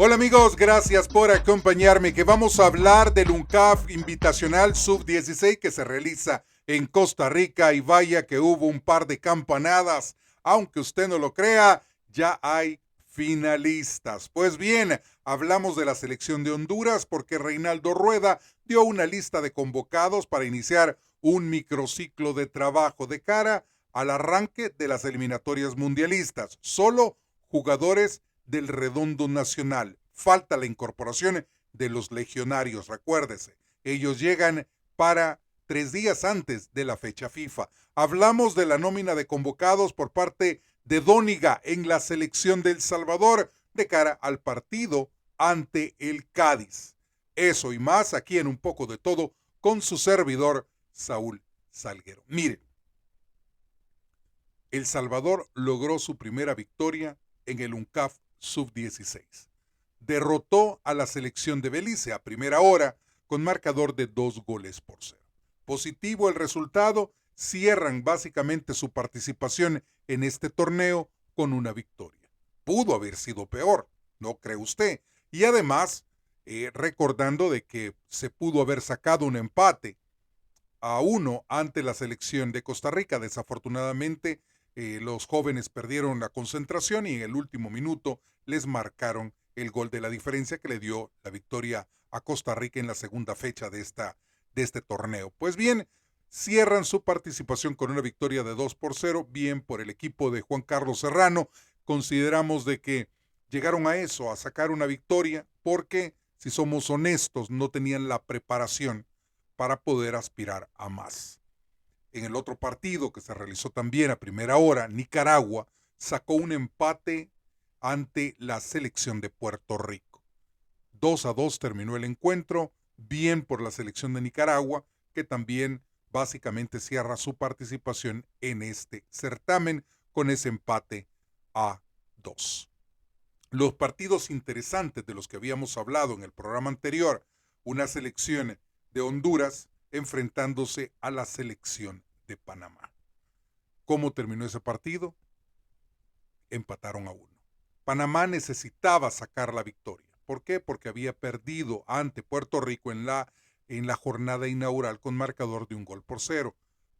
Hola amigos, gracias por acompañarme, que vamos a hablar del UNCAF Invitacional Sub-16 que se realiza en Costa Rica, y vaya que hubo un par de campanadas, aunque usted no lo crea, ya hay finalistas. Pues bien, hablamos de la selección de Honduras porque Reinaldo Rueda dio una lista de convocados para iniciar un microciclo de trabajo de cara al arranque de las eliminatorias mundialistas. Solo jugadores del Redondo Nacional. Falta la incorporación de los legionarios, recuérdese. Ellos llegan para 3 días antes de la fecha FIFA. Hablamos de la nómina de convocados por parte de Dóniga en la selección de El Salvador de cara al partido ante el Cádiz. Eso y más aquí en Un Poco de Todo con su servidor Saúl Salguero. Miren, El Salvador logró su primera victoria en el UNCAF Sub-16. Derrotó a la selección de Belice a primera hora con marcador de 2-0. Positivo el resultado, cierran básicamente su participación en este torneo con una victoria. Pudo haber sido peor, ¿no cree usted? Y además, recordando de que se pudo haber sacado un empate a 1 ante la selección de Costa Rica. Desafortunadamente, los jóvenes perdieron la concentración y en el último minuto les marcaron el gol de la diferencia que le dio la victoria a Costa Rica en la segunda fecha de este torneo. Pues bien, cierran su participación con una victoria de 2-0, bien por el equipo de Juan Carlos Serrano. Consideramos de que llegaron a eso, a sacar una victoria, porque si somos honestos, no tenían la preparación para poder aspirar a más. En el otro partido que se realizó también a primera hora, Nicaragua sacó un empate ante la selección de Puerto Rico. 2-2 terminó el encuentro, bien por la selección de Nicaragua, que también básicamente cierra su participación en este certamen con ese empate a 2. Los partidos interesantes de los que habíamos hablado en el programa anterior, una selección de Honduras enfrentándose a la selección de Panamá. ¿Cómo terminó ese partido? Empataron a 1. Panamá necesitaba sacar la victoria. ¿Por qué? Porque había perdido ante Puerto Rico en la jornada inaugural con marcador de 1-0.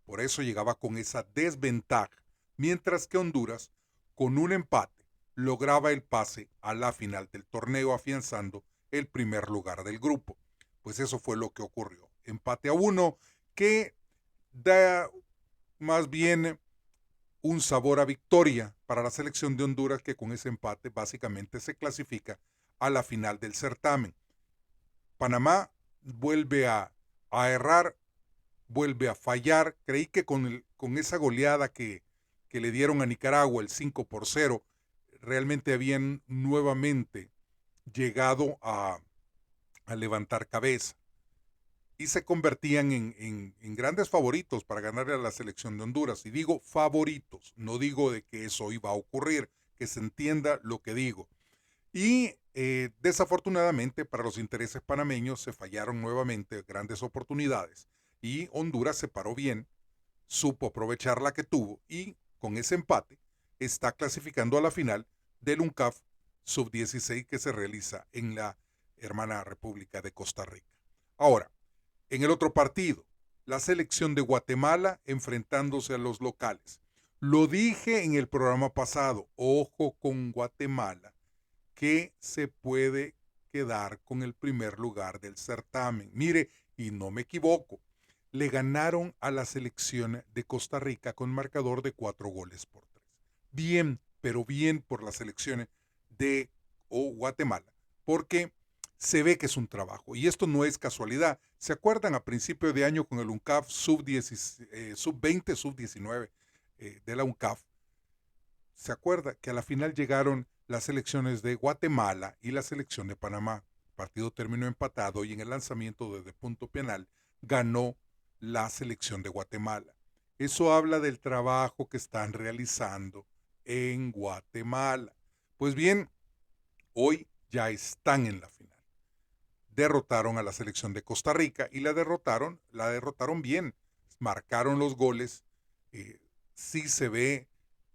Por eso llegaba con esa desventaja. Mientras que Honduras, con un empate, lograba el pase a la final del torneo, afianzando el primer lugar del grupo. Pues eso fue lo que ocurrió. Empate a 1 que da más bien un sabor a victoria para la selección de Honduras, que con ese empate básicamente se clasifica a la final del certamen. Panamá vuelve a errar, vuelve a fallar. Creí que con esa goleada que le dieron a Nicaragua, el 5-0, realmente habían nuevamente llegado a levantar cabeza y se convertían en grandes favoritos para ganarle a la selección de Honduras. Y digo favoritos, no digo de que eso iba a ocurrir, que se entienda lo que digo. Y desafortunadamente para los intereses panameños se fallaron nuevamente grandes oportunidades y Honduras se paró bien, supo aprovechar la que tuvo y con ese empate está clasificando a la final del UNCAF Sub-16 que se realiza en la hermana República de Costa Rica. Ahora, en el otro partido, la selección de Guatemala enfrentándose a los locales. Lo dije en el programa pasado, ojo con Guatemala, que se puede quedar con el primer lugar del certamen. Mire, y no me equivoco, le ganaron a la selección de Costa Rica con marcador de 4-3. Bien, pero bien por la selección de Guatemala, porque se ve que es un trabajo. Y esto no es casualidad. ¿Se acuerdan a principio de año con el UNCAF sub-20, sub-19 de la UNCAF? ¿Se acuerda que a la final llegaron las selecciones de Guatemala y la selección de Panamá? El partido terminó empatado y en el lanzamiento desde punto penal ganó la selección de Guatemala. Eso habla del trabajo que están realizando en Guatemala. Pues bien, hoy ya están en la final. Derrotaron a la selección de Costa Rica y la derrotaron bien. Marcaron los goles. Sí se ve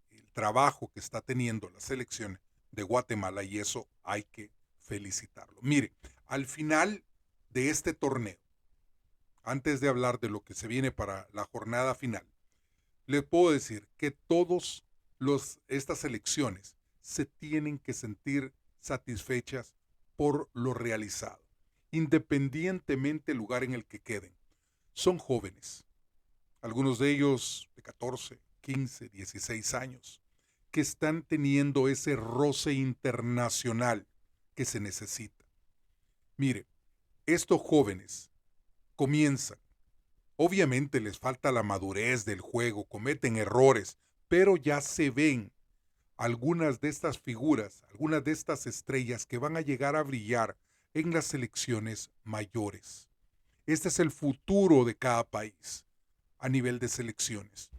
el trabajo que está teniendo la selección de Guatemala y eso hay que felicitarlo. Mire, al final de este torneo, antes de hablar de lo que se viene para la jornada final, les puedo decir que estas selecciones se tienen que sentir satisfechas por lo realizado, independientemente del lugar en el que queden. Son jóvenes, algunos de ellos de 14, 15, 16 años, que están teniendo ese roce internacional que se necesita. Mire, estos jóvenes comienzan. Obviamente les falta la madurez del juego, cometen errores, pero ya se ven algunas de estas figuras, algunas de estas estrellas que van a llegar a brillar en las selecciones mayores. Este es el futuro de cada país a nivel de selecciones.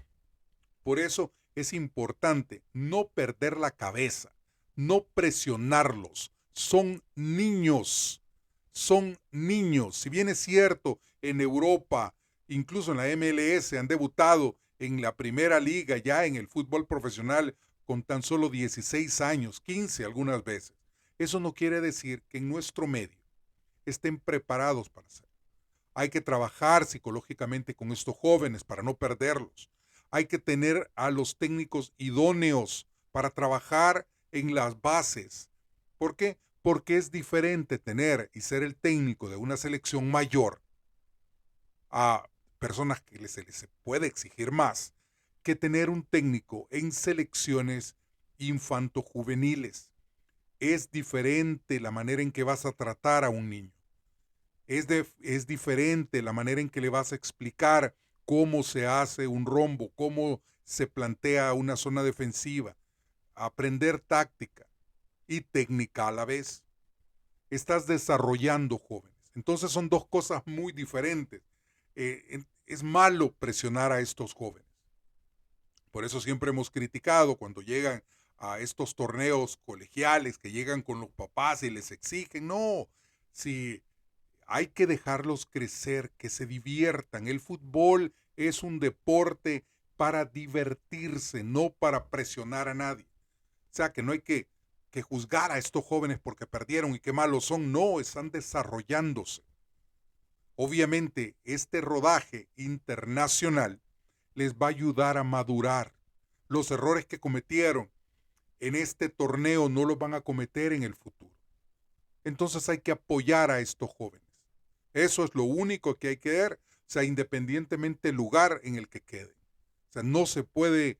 Por eso es importante no perder la cabeza, no presionarlos. Son niños, son niños. Si bien es cierto, en Europa, incluso en la MLS, han debutado en la primera liga, ya en el fútbol profesional, con tan solo 16 años, 15 algunas veces. Eso no quiere decir que en nuestro medio estén preparados para hacerlo. Hay que trabajar psicológicamente con estos jóvenes para no perderlos. Hay que tener a los técnicos idóneos para trabajar en las bases. ¿Por qué? Porque es diferente tener y ser el técnico de una selección mayor a personas que se les puede exigir más que tener un técnico en selecciones infantojuveniles. Es diferente la manera en que vas a tratar a un niño. Es diferente la manera en que le vas a explicar cómo se hace un rombo, cómo se plantea una zona defensiva, aprender táctica y técnica a la vez. Estás desarrollando jóvenes. Entonces son dos cosas muy diferentes. Es malo presionar a estos jóvenes. Por eso siempre hemos criticado cuando llegan a estos torneos colegiales que llegan con los papás y les exigen. No, si hay que dejarlos crecer, que se diviertan. El fútbol es un deporte para divertirse, no para presionar a nadie. O sea, que no hay que juzgar a estos jóvenes porque perdieron y qué malos son. No, están desarrollándose. Obviamente, este rodaje internacional les va a ayudar a madurar. Los errores que cometieron en este torneo no los van a cometer en el futuro. Entonces hay que apoyar a estos jóvenes. Eso es lo único que hay que ver, o sea, independientemente del lugar en el que queden. O sea, no se puede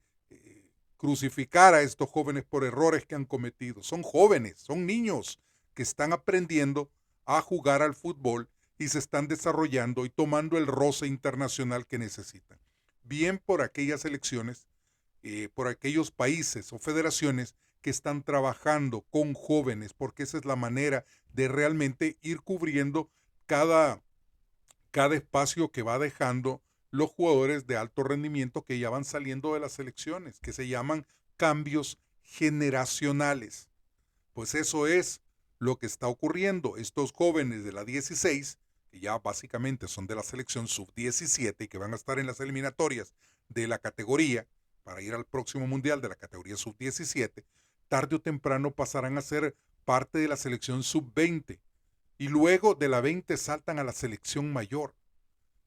crucificar a estos jóvenes por errores que han cometido. Son jóvenes, son niños que están aprendiendo a jugar al fútbol y se están desarrollando y tomando el roce internacional que necesitan. Bien por aquellas selecciones, por aquellos países o federaciones que están trabajando con jóvenes, porque esa es la manera de realmente ir cubriendo cada espacio que va dejando los jugadores de alto rendimiento que ya van saliendo de las selecciones, que se llaman cambios generacionales. Pues eso es lo que está ocurriendo. Estos jóvenes de la 16, que ya básicamente son de la selección sub-17 y que van a estar en las eliminatorias de la categoría para ir al próximo mundial de la categoría sub-17, tarde o temprano pasarán a ser parte de la selección sub-20 y luego de la 20 saltan a la selección mayor.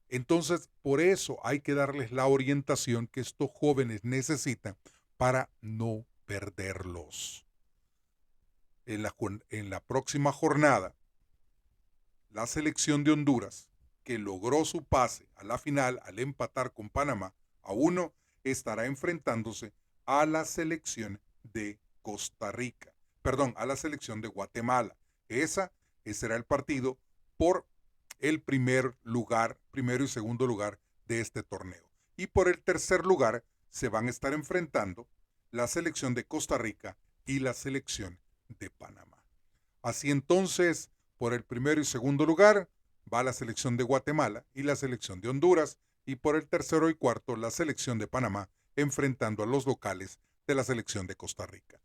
Entonces, por eso hay que darles la orientación que estos jóvenes necesitan para no perderlos. En la próxima jornada, la selección de Honduras, que logró su pase a la final al empatar con Panamá a 1, estará enfrentándose a la selección de Costa Rica. Perdón, a la selección de Guatemala. Ese será el partido por el primero y segundo lugar de este torneo. Y por el tercer lugar se van a estar enfrentando la selección de Costa Rica y la selección de Panamá. Así entonces, por el primero y segundo lugar va la selección de Guatemala y la selección de Honduras, y por el tercero y cuarto la selección de Panamá enfrentando a los locales de la selección de Costa Rica.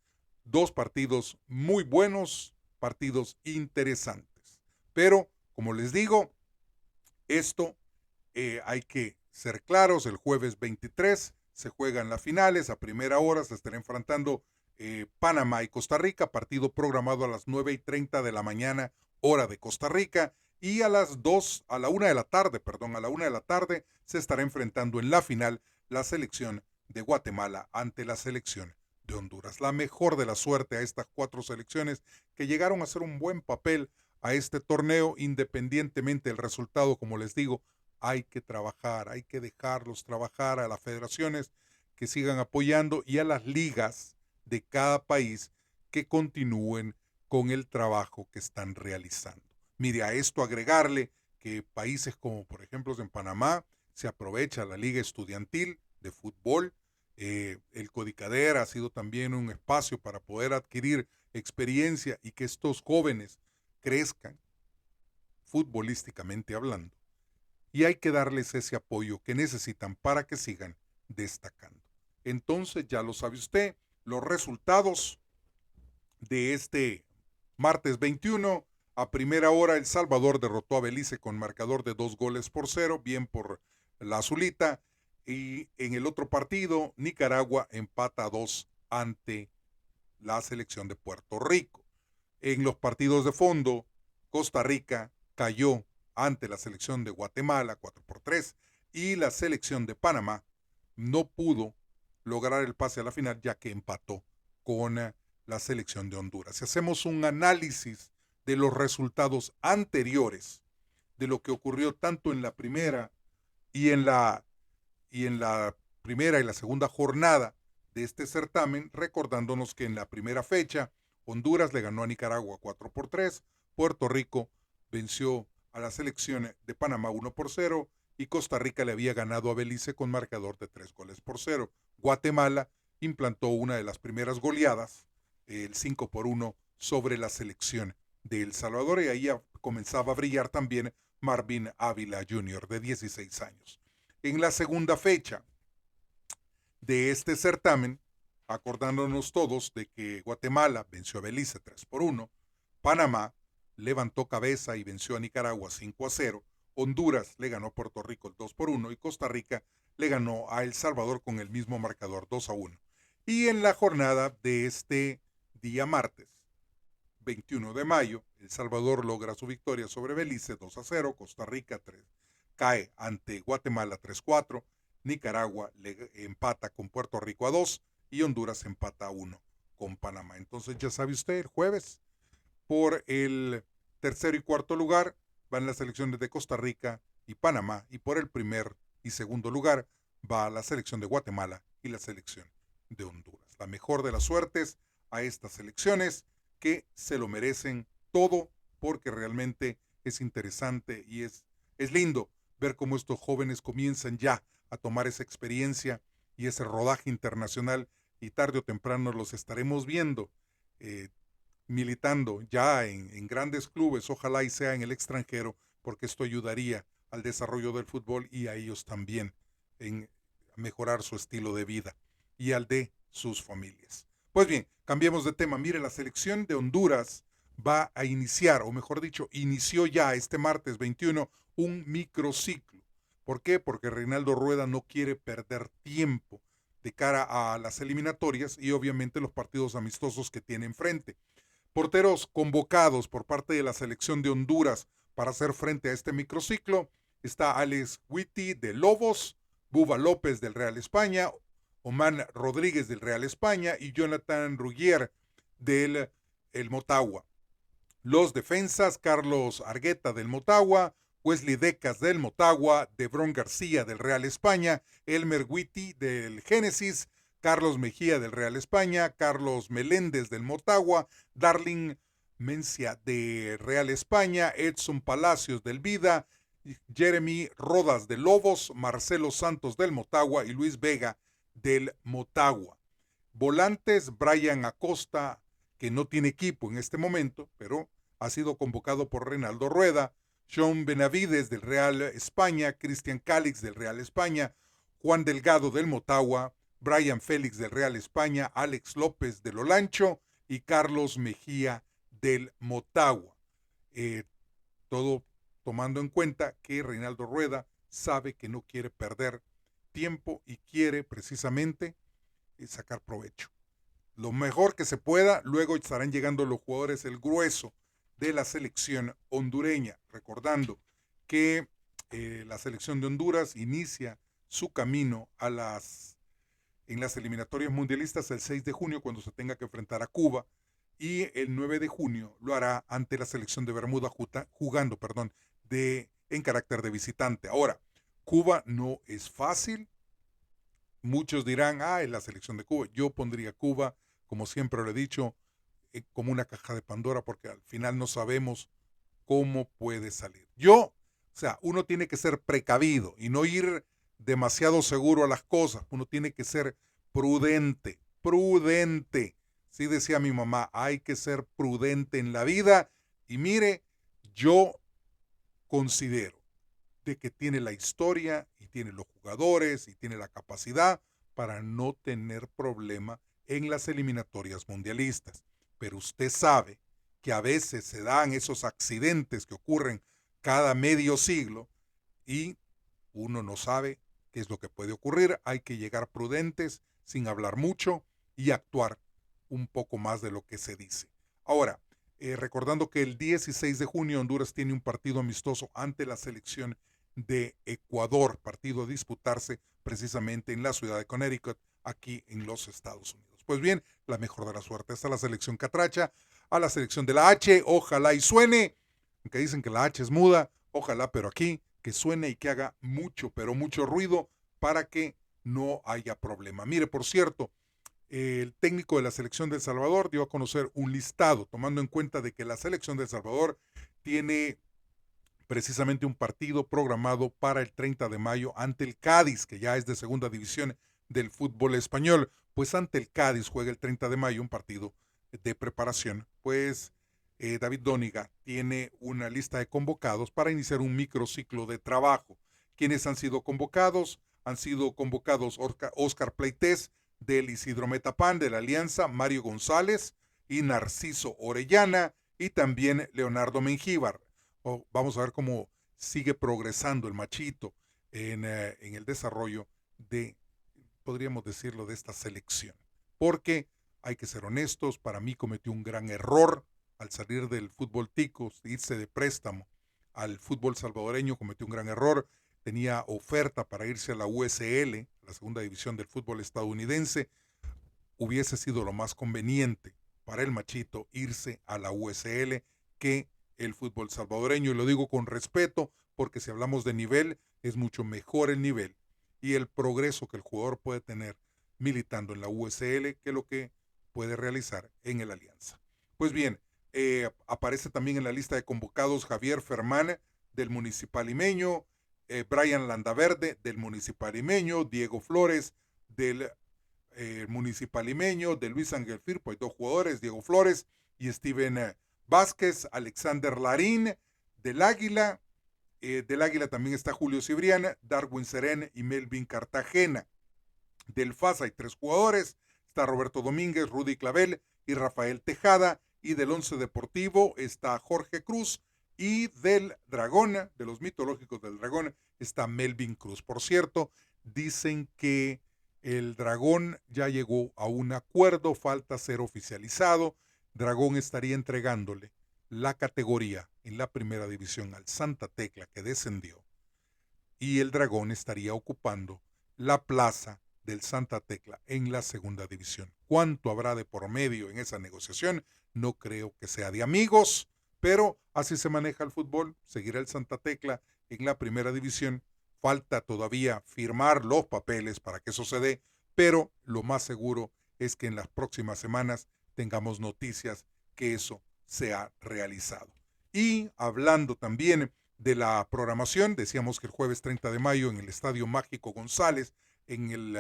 Dos partidos muy buenos, partidos interesantes. Pero, como les digo, esto hay que ser claros. El jueves 23 se juegan las finales. A primera hora se estará enfrentando Panamá y Costa Rica, partido programado a las 9:30 de la mañana, hora de Costa Rica, y a la 1 de la tarde, a la 1 de la tarde se estará enfrentando en la final la selección de Guatemala ante la selección de Honduras. La mejor de la suerte a estas 4 selecciones que llegaron a hacer un buen papel a este torneo, independientemente del resultado, como les digo, hay que trabajar, hay que dejarlos trabajar, a las federaciones que sigan apoyando y a las ligas de cada país que continúen con el trabajo que están realizando. Mire, a esto agregarle que países como por ejemplo en Panamá se aprovecha la liga estudiantil de fútbol. El Codicader ha sido también un espacio para poder adquirir experiencia y que estos jóvenes crezcan futbolísticamente hablando. Y hay que darles ese apoyo que necesitan para que sigan destacando. Entonces, ya lo sabe usted, los resultados de este martes 21, a primera hora El Salvador derrotó a Belice con marcador de 2-0, bien por la azulita, y en el otro partido Nicaragua empata a 2 ante la selección de Puerto Rico. En los partidos de fondo, Costa Rica cayó ante la selección de Guatemala 4-3 y la selección de Panamá no pudo lograr el pase a la final ya que empató con la selección de Honduras. Si hacemos un análisis de los resultados anteriores de lo que ocurrió tanto en la primera y en la primera y la segunda jornada de este certamen, recordándonos que en la primera fecha Honduras le ganó a Nicaragua 4-3, Puerto Rico venció a la selección de Panamá 1-0 y Costa Rica le había ganado a Belice con marcador de 3-0. Guatemala implantó una de las primeras goleadas, el 5-1 sobre la selección de El Salvador, y ahí comenzaba a brillar también Marvin Ávila Jr. de 16 años. En la segunda fecha de este certamen, acordándonos todos de que Guatemala venció a Belice 3-1, Panamá levantó cabeza y venció a Nicaragua 5-0, Honduras le ganó a Puerto Rico el 2-1 y Costa Rica le ganó a El Salvador con el mismo marcador 2-1. Y en la jornada de este día martes, 21 de mayo, El Salvador logra su victoria sobre Belice 2-0, Costa Rica cae ante Guatemala 3-4, Nicaragua le empata con Puerto Rico a 2 y Honduras empata a 1 con Panamá. Entonces ya sabe usted, el jueves por el tercero y cuarto lugar van las selecciones de Costa Rica y Panamá, y por el primer y segundo lugar va la selección de Guatemala y la selección de Honduras. La mejor de las suertes a estas selecciones que se lo merecen todo, porque realmente es interesante y es lindo ver cómo estos jóvenes comienzan ya a tomar esa experiencia y ese rodaje internacional, y tarde o temprano los estaremos viendo militando ya en grandes clubes, ojalá y sea en el extranjero, porque esto ayudaría al desarrollo del fútbol y a ellos también en mejorar su estilo de vida y al de sus familias. Pues bien, cambiemos de tema. Mire, la selección de Honduras va a iniciar, o mejor dicho, inició ya este martes 21 un microciclo. ¿Por qué? Porque Reinaldo Rueda no quiere perder tiempo de cara a las eliminatorias y obviamente los partidos amistosos que tiene enfrente. Porteros convocados por parte de la selección de Honduras para hacer frente a este microciclo está Alex Witty de Lobos, Buba López del Real España, Oman Rodríguez del Real España y Jonathan Ruggier del Motagua. Los defensas, Carlos Argueta del Motagua, Wesley Decas del Motagua, Debrón García del Real España, Elmer Witty del Génesis, Carlos Mejía del Real España, Carlos Meléndez del Motagua, Darling Mencia de Real España, Edson Palacios del Vida, Jeremy Rodas de Lobos, Marcelo Santos del Motagua y Luis Vega del Motagua. Volantes, Brian Acosta, que no tiene equipo en este momento, pero ha sido convocado por Reinaldo Rueda, Sean Benavides del Real España, Cristian Cálix del Real España, Juan Delgado del Motagua, Brian Félix del Real España, Alex López del Olancho y Carlos Mejía del Motagua. Todo tomando en cuenta que Reinaldo Rueda sabe que no quiere perder tiempo y quiere precisamente sacar provecho. lo mejor que se pueda. Luego estarán llegando los jugadores, el grueso de la selección hondureña. Recordando que la selección de Honduras inicia su camino en las eliminatorias mundialistas el 6 de junio cuando se tenga que enfrentar a Cuba, y el 9 de junio lo hará ante la selección de Bermuda jugando en carácter de visitante. Ahora, Cuba no es fácil. Muchos dirán, es la selección de Cuba. Yo pondría Cuba, como siempre lo he dicho, como una caja de Pandora, porque al final no sabemos cómo puede salir. Uno tiene que ser precavido y no ir demasiado seguro a las cosas. Uno tiene que ser prudente. Sí decía mi mamá, hay que ser prudente en la vida. Y mire, yo considero de que tiene la historia y tiene los jugadores y tiene la capacidad para no tener problema en las eliminatorias mundialistas. Pero usted sabe que a veces se dan esos accidentes que ocurren cada medio siglo y uno no sabe qué es lo que puede ocurrir. Hay que llegar prudentes, sin hablar mucho y actuar un poco más de lo que se dice. Ahora, recordando que el 16 de junio Honduras tiene un partido amistoso ante la selección de Ecuador, partido a disputarse precisamente en la ciudad de Connecticut, aquí en los Estados Unidos. Pues bien, la mejor de la suerte a la selección catracha, a la selección de la H, ojalá y suene, aunque dicen que la H es muda, ojalá, pero aquí que suene y que haga mucho, pero mucho ruido para que no haya problema. Mire, por cierto, el técnico de la selección de El Salvador dio a conocer un listado, tomando en cuenta de que la selección de El Salvador tiene precisamente un partido programado para el 30 de mayo ante el Cádiz, que ya es de segunda división del fútbol español. Pues ante el Cádiz juega el 30 de mayo un partido de preparación. Pues David Dóniga tiene una lista de convocados para iniciar un microciclo de trabajo. ¿Quiénes han sido convocados? Han sido convocados Oscar Pleites del Isidro Metapán de la Alianza, Mario González y Narciso Orellana, y también Leonardo Mengíbar. Vamos a ver cómo sigue progresando el Machito en el desarrollo podríamos decirlo, de esta selección. Porque hay que ser honestos, para mí cometió un gran error al salir del fútbol ticos, irse de préstamo al fútbol salvadoreño, cometió un gran error. Tenía oferta para irse a la USL, la segunda división del fútbol estadounidense. Hubiese sido lo más conveniente para el Machito irse a la USL que el fútbol salvadoreño, y lo digo con respeto porque si hablamos de nivel, es mucho mejor el nivel y el progreso que el jugador puede tener militando en la USL que lo que puede realizar en el Alianza. Pues bien, aparece también en la lista de convocados Javier Fermán del Municipal Limeño, Brian Landaverde del Municipal Limeño, Diego Flores del Municipal Limeño, de Luis Ángel Firpo, hay 2 jugadores, Diego Flores y Steven Vázquez, Alexander Larín del Águila también está Julio Cibrián, Darwin Serén y Melvin Cartagena. Del FAS hay 3 jugadores, está Roberto Domínguez, Rudy Clavel y Rafael Tejada, y del Once Deportivo está Jorge Cruz, y del Dragón, de los mitológicos del Dragón, está Melvin Cruz. Por cierto, dicen que el Dragón ya llegó a un acuerdo, falta ser oficializado. Dragón estaría entregándole la categoría en la primera división al Santa Tecla, que descendió, y el Dragón estaría ocupando la plaza del Santa Tecla en la segunda división. ¿Cuánto habrá de por medio en esa negociación? No creo que sea de amigos, pero así se maneja el fútbol. Seguirá el Santa Tecla en la primera división. Falta todavía firmar los papeles para que eso se dé, pero lo más seguro es que en las próximas semanas tengamos noticias que eso se ha realizado. Y hablando también de la programación, decíamos que el jueves 30 de mayo en el Estadio Mágico González, en el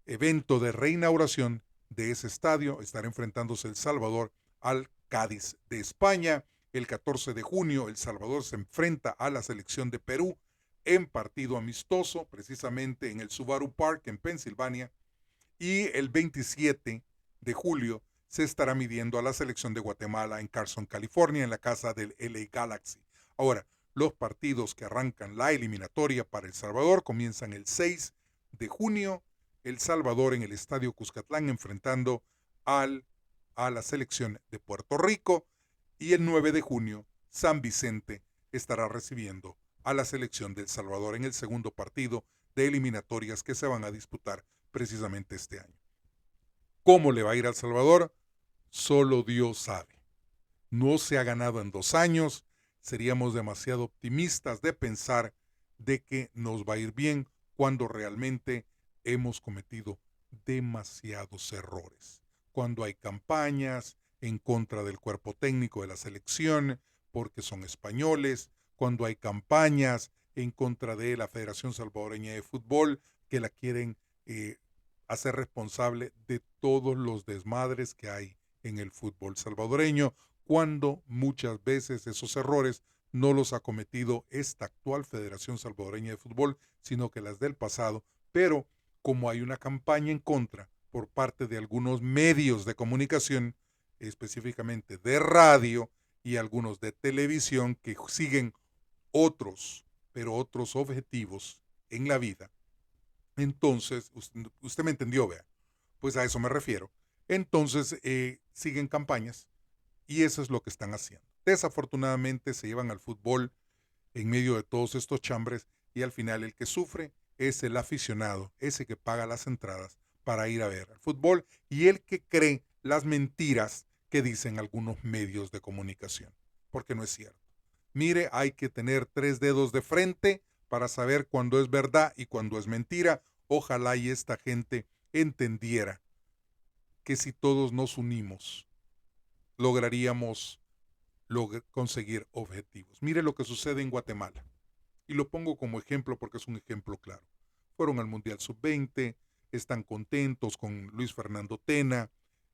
evento de reinauguración de ese estadio, estará enfrentándose El Salvador al Cádiz de España. El 14 de junio El Salvador se enfrenta a la selección de Perú en partido amistoso, precisamente en el Subaru Park en Pensilvania. Y el 27 de julio se estará midiendo a la selección de Guatemala en Carson, California, en la casa del LA Galaxy. Ahora, los partidos que arrancan la eliminatoria para El Salvador comienzan el 6 de junio. El Salvador en el Estadio Cuscatlán enfrentando al, a la selección de Puerto Rico, y el 9 de junio San Vicente estará recibiendo a la selección de El Salvador en el segundo partido de eliminatorias que se van a disputar precisamente este año. ¿Cómo le va a ir a El Salvador? Solo Dios sabe. No se ha ganado en 2 años. Seríamos demasiado optimistas de pensar de que nos va a ir bien cuando realmente hemos cometido demasiados errores. Cuando hay campañas en contra del cuerpo técnico de la selección porque son españoles, cuando hay campañas en contra de la Federación Salvadoreña de Fútbol que la quieren hacer responsable de todos los desmadres que hay en el fútbol salvadoreño, cuando muchas veces esos errores no los ha cometido esta actual Federación Salvadoreña de Fútbol, sino que las del pasado, pero como hay una campaña en contra por parte de algunos medios de comunicación, específicamente de radio y algunos de televisión que siguen otros, pero otros objetivos en la vida, entonces, usted me entendió, vea, pues a eso me refiero. Entonces, siguen campañas y eso es lo que están haciendo. Desafortunadamente se llevan al fútbol en medio de todos estos chambres y al final el que sufre es el aficionado, ese que paga las entradas para ir a ver el fútbol y el que cree las mentiras que dicen algunos medios de comunicación, porque no es cierto. Mire, hay que tener 3 dedos de frente para saber cuándo es verdad y cuándo es mentira. Ojalá y esta gente entendiera que si todos nos unimos, lograríamos conseguir objetivos. Mire lo que sucede en Guatemala. Y lo pongo como ejemplo porque es un ejemplo claro. Fueron al Mundial Sub-20, están contentos con Luis Fernando Tena,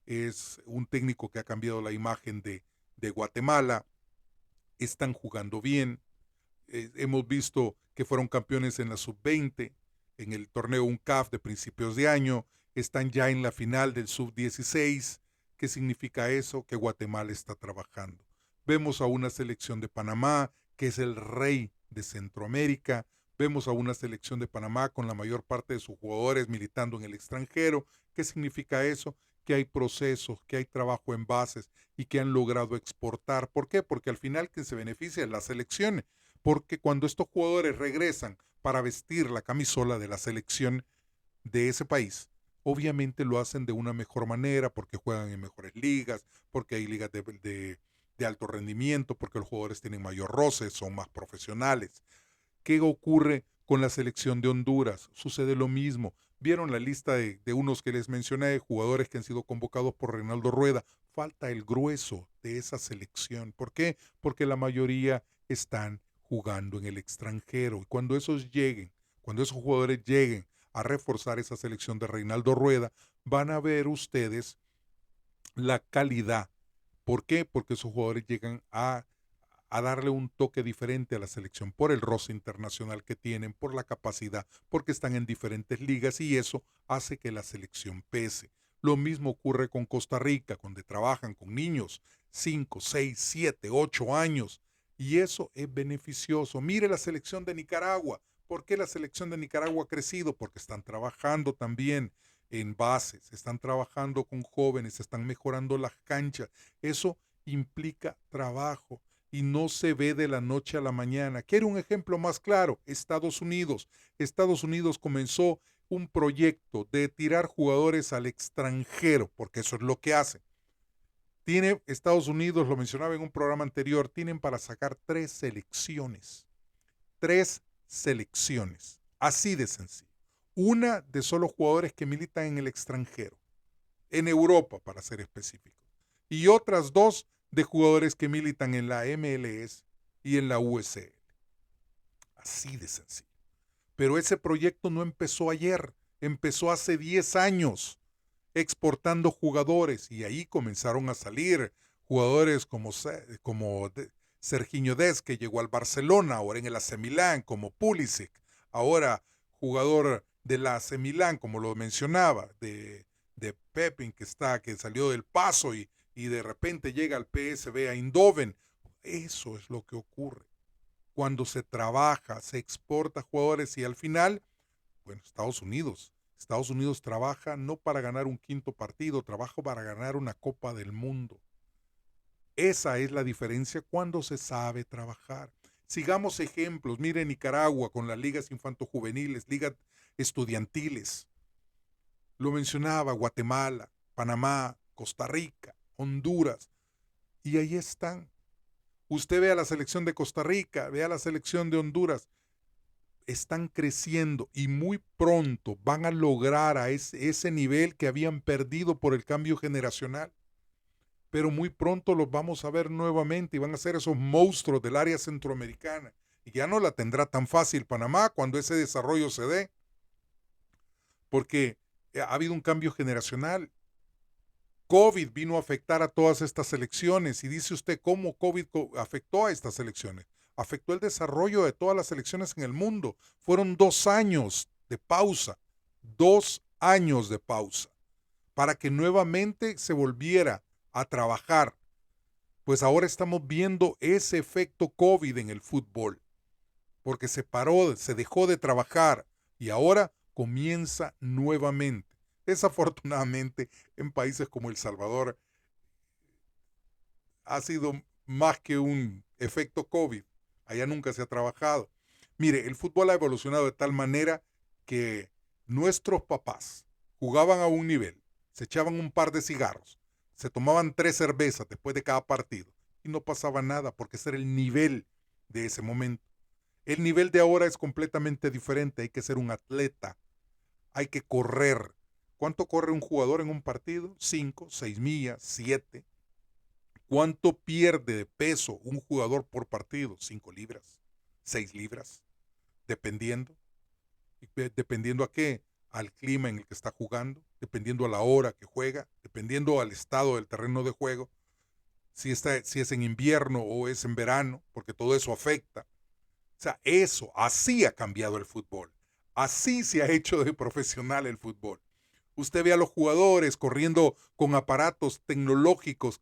es un técnico que ha cambiado la imagen de Guatemala, están jugando bien. Hemos visto que fueron campeones en la Sub-20, en el torneo UNCAF de principios de año, están ya en la final del Sub-16. ¿Qué significa eso? Que Guatemala está trabajando. Vemos a una selección de Panamá, que es el rey de Centroamérica. Vemos a una selección de Panamá con la mayor parte de sus jugadores militando en el extranjero. ¿Qué significa eso? Que hay procesos, que hay trabajo en bases y que han logrado exportar. ¿Por qué? Porque al final quien se beneficia es la selección. Porque cuando estos jugadores regresan para vestir la camisola de la selección de ese país, obviamente lo hacen de una mejor manera, porque juegan en mejores ligas, porque hay ligas de alto rendimiento, porque los jugadores tienen mayor roce, son más profesionales. ¿Qué ocurre con la selección de Honduras? Sucede lo mismo. ¿Vieron la lista de unos que les mencioné, de jugadores que han sido convocados por Reinaldo Rueda? Falta el grueso de esa selección. ¿Por qué? Porque la mayoría están jugando en el extranjero. Y cuando esos lleguen, cuando esos jugadores lleguen a reforzar esa selección de Reinaldo Rueda, van a ver ustedes la calidad. ¿Por qué? Porque esos jugadores llegan a darle un toque diferente a la selección por el roce internacional que tienen, por la capacidad, porque están en diferentes ligas y eso hace que la selección pese. Lo mismo ocurre con Costa Rica, donde trabajan con niños 5, 6, 7, 8 años y eso es beneficioso. Mire la selección de Nicaragua. ¿Por qué la selección de Nicaragua ha crecido? Porque están trabajando también en bases, están trabajando con jóvenes, están mejorando las canchas. Eso implica trabajo y no se ve de la noche a la mañana. ¿Quiere un ejemplo más claro? Estados Unidos. Estados Unidos comenzó un proyecto de tirar jugadores al extranjero, porque eso es lo que hace. Tiene Estados Unidos, lo mencionaba en un programa anterior, tienen para sacar 3 selecciones. 3 selecciones. Así de sencillo. Una de solo jugadores que militan en el extranjero. En Europa, para ser específico. Y otras 2 de jugadores que militan en la MLS y en la USL. Así de sencillo. Pero ese proyecto no empezó ayer, empezó hace 10 años, exportando jugadores y ahí comenzaron a salir jugadores como Sergiño Dest, que llegó al Barcelona, ahora en el AC Milán, como Pulisic, ahora jugador del AC Milán, como lo mencionaba, de Pepin, que salió del Paso y de repente llega al PSV Eindhoven. Eso es lo que ocurre. Cuando se trabaja, se exporta jugadores y al final, bueno, Estados Unidos Estados Unidos trabaja no para ganar un quinto partido, trabaja para ganar una Copa del Mundo. Esa es la diferencia cuando se sabe trabajar. Sigamos ejemplos. Mire Nicaragua con las ligas infantojuveniles, ligas estudiantiles. Lo mencionaba Guatemala, Panamá, Costa Rica, Honduras. Y ahí están. Usted ve a la selección de Costa Rica, ve a la selección de Honduras. Están creciendo y muy pronto van a lograr a ese nivel que habían perdido por el cambio generacional. Pero muy pronto los vamos a ver nuevamente y van a ser esos monstruos del área centroamericana. Y ya no la tendrá tan fácil Panamá cuando ese desarrollo se dé, porque ha habido un cambio generacional. COVID vino a afectar a todas estas selecciones y dice usted cómo COVID afectó a estas selecciones. Afectó el desarrollo de todas las selecciones en el mundo. Fueron 2 años de pausa, 2 años de pausa, para que nuevamente se volviera a trabajar. Pues ahora estamos viendo ese efecto COVID en el fútbol, porque se paró, se dejó de trabajar y ahora comienza nuevamente. Desafortunadamente, en países como El Salvador ha sido más que un efecto COVID. Allá nunca se ha trabajado. Mire, el fútbol ha evolucionado de tal manera que nuestros papás jugaban a un nivel, se echaban un par de cigarros, se tomaban 3 cervezas después de cada partido y no pasaba nada porque ese era el nivel de ese momento. El nivel de ahora es completamente diferente. Hay que ser un atleta, hay que correr. ¿Cuánto corre un jugador en un partido? 5, 6 millas, 7. ¿Cuánto pierde de peso un jugador por partido? 5 libras, 6 libras, dependiendo. ¿Dependiendo a qué? Al clima en el que está jugando, dependiendo a la hora que juega, dependiendo al estado del terreno de juego, si es en invierno o es en verano, porque todo eso afecta. O sea, así ha cambiado el fútbol. Así se ha hecho de profesional el fútbol. Usted ve a los jugadores corriendo con aparatos tecnológicos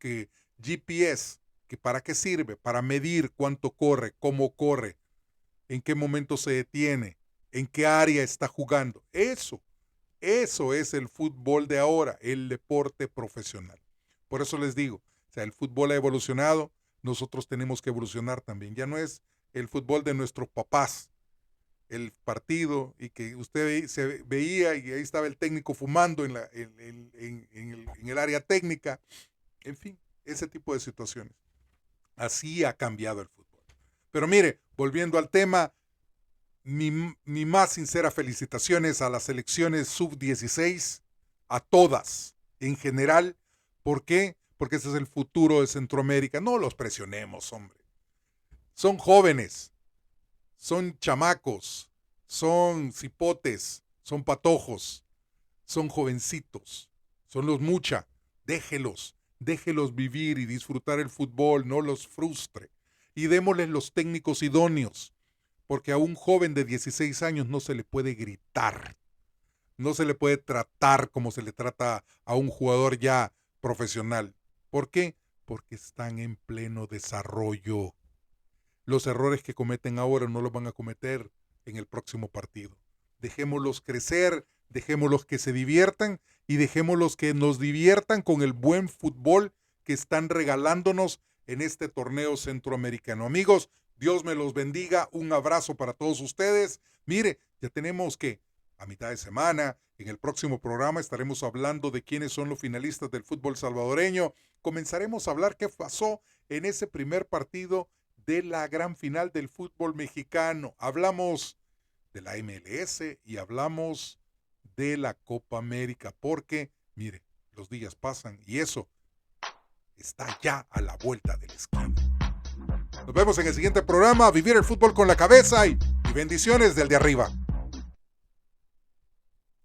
GPS, que ¿para qué sirve? Para medir cuánto corre, cómo corre, en qué momento se detiene, en qué área está jugando. Eso es el fútbol de ahora, el deporte profesional. Por eso les digo, o sea, el fútbol ha evolucionado, nosotros tenemos que evolucionar también. Ya no es el fútbol de nuestros papás, el partido y que usted se veía y ahí estaba el técnico fumando en el área técnica, en fin, ese tipo de situaciones. Así ha cambiado el fútbol. Pero mire, volviendo al tema, mi más sincera felicitaciones a las selecciones sub-16, a todas en general. ¿Por qué? Porque ese es el futuro de Centroamérica. No los presionemos, hombre. Son jóvenes, son chamacos, son cipotes, son patojos, son jovencitos, son los mucha. Déjelos vivir y disfrutar el fútbol, no los frustre. Y démosles los técnicos idóneos, porque a un joven de 16 años no se le puede gritar, no se le puede tratar como se le trata a un jugador ya profesional. ¿Por qué? Porque están en pleno desarrollo. Los errores que cometen ahora no los van a cometer en el próximo partido. Dejémoslos crecer, dejémoslos que se diviertan y dejémoslos que nos diviertan con el buen fútbol que están regalándonos en este torneo centroamericano. Amigos, Dios me los bendiga. Un abrazo para todos ustedes. Mire, ya tenemos que a mitad de semana, en el próximo programa estaremos hablando de quiénes son los finalistas del fútbol salvadoreño. Comenzaremos a hablar qué pasó en ese primer partido de la gran final del fútbol mexicano. Hablamos de la MLS y hablamos de la Copa América, porque, mire, los días pasan y eso está ya a la vuelta de la esquina. Nos vemos en el siguiente programa, Vivir el Fútbol con la Cabeza y bendiciones del de arriba.